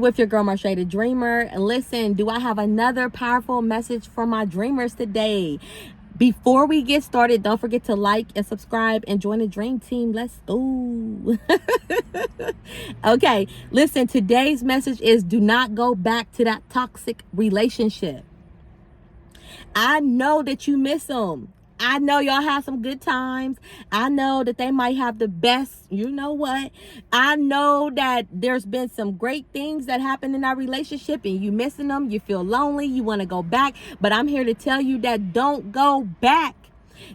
With your girl Marsha the Dreamer. And listen, do I have another powerful message for my dreamers today? Before we get started, don't forget to like and subscribe and join the dream team. Let's go. Okay, listen, today's message is do not go back to that toxic relationship. I know that you miss them. I know y'all have some good times. I know that they might have the best, you know what? I know that there's been some great things that happened in our relationship and you missing them. You feel lonely. You want to go back. But I'm here to tell you that don't go back.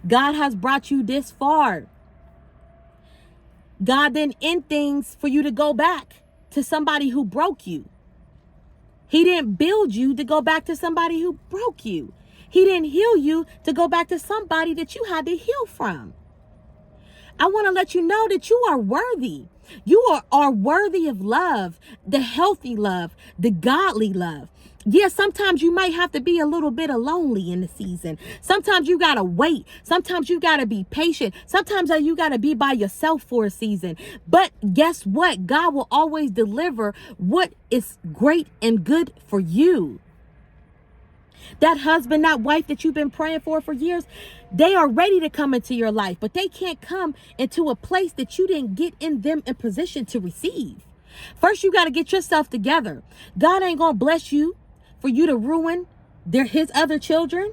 God has brought you this far. God didn't end things for you to go back to somebody who broke you. He didn't build you to go back to somebody who broke you. He didn't heal you to go back to somebody that you had to heal from. I want to let you know that you are worthy. You are worthy of love, the healthy love, the godly love. Yeah, sometimes you might have to be a little bit lonely in the season. Sometimes you got to wait. Sometimes you got to be patient. Sometimes you got to be by yourself for a season. But guess what? God will always deliver what is great and good for you. That husband, that wife that you've been praying for years, they are ready to come into your life, but they can't come into a place that you didn't get in them in position to receive. First, you got to get yourself together. God ain't going to bless you for you to ruin his other children.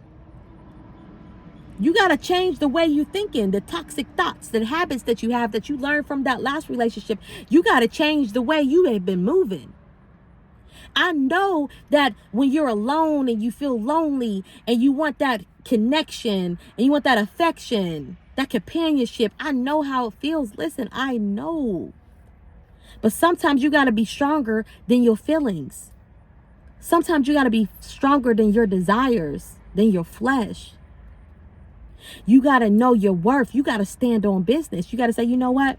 You got to change the way you're thinking, the toxic thoughts, the habits that you have that you learned from that last relationship. You got to change the way you have been moving. I know that when you're alone and you feel lonely and you want that connection and you want that affection, that companionship, I know how it feels. Listen, I know. But sometimes you got to be stronger than your feelings. Sometimes you got to be stronger than your desires, than your flesh. You got to know your worth. You got to stand on business. You got to say, you know what?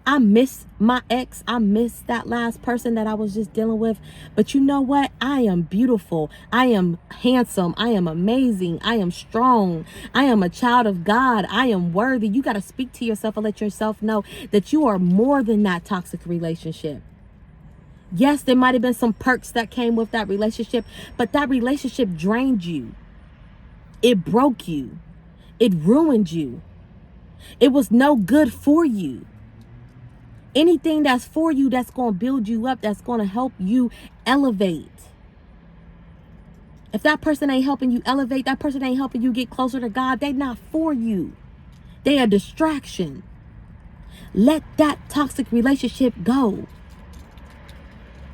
I miss my ex. I miss that last person that I was just dealing with. But you know what? I am beautiful. I am handsome. I am amazing. I am strong. I am a child of God. I am worthy. You got to speak to yourself and let yourself know that you are more than that toxic relationship. Yes, there might have been some perks that came with that relationship, but that relationship drained you. It broke you. It ruined you. It was no good for you. Anything that's for you, that's going to build you up, that's going to help you elevate. If that person ain't helping you elevate, that person ain't helping you get closer to God, they're not for you. They are a distraction. Let that toxic relationship go.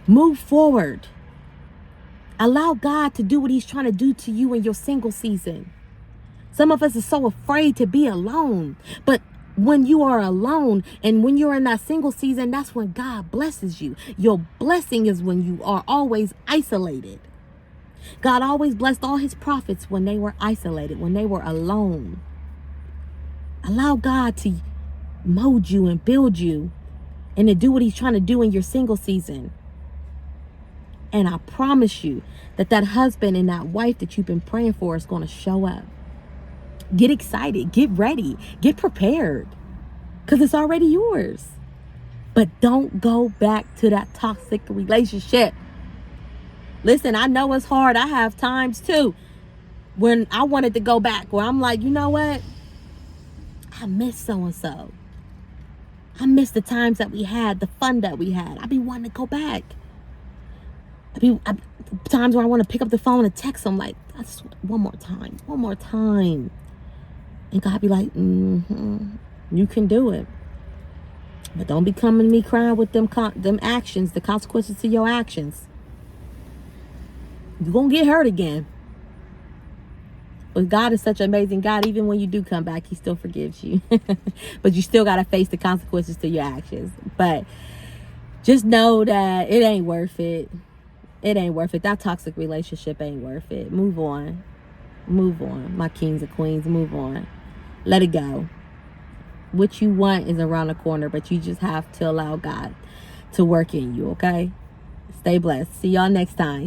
Move forward. Allow God to do what he's trying to do to you in your single season. Some of us are so afraid to be alone, but when you are alone and when you're in that single season, that's when God blesses you. Your blessing is when you are always isolated. God always blessed all his prophets when they were isolated, when they were alone. Allow God to mold you and build you and to do what he's trying to do in your single season. And I promise you that that husband and that wife that you've been praying for is going to show up. Get excited, get ready, get prepared, because it's already yours. But don't go back to that toxic relationship. Listen, I know it's hard. I have times too when I wanted to go back, where I'm like, you know what? I miss so-and-so. I miss the times that we had, the fun that we had. I be wanting to go back. Times where I want to pick up the phone and text them like, one more time. And God be like, you can do it. But don't be coming to me crying with them actions, the consequences to your actions. You're going to get hurt again. But God is such an amazing God. Even when you do come back, he still forgives you. But you still got to face the consequences to your actions. But just know that it ain't worth it. It ain't worth it. That toxic relationship ain't worth it. Move on. Move on. My kings and queens, move on. Let it go. What you want is around the corner, but you just have to allow God to work in you, okay? Stay blessed. See y'all next time.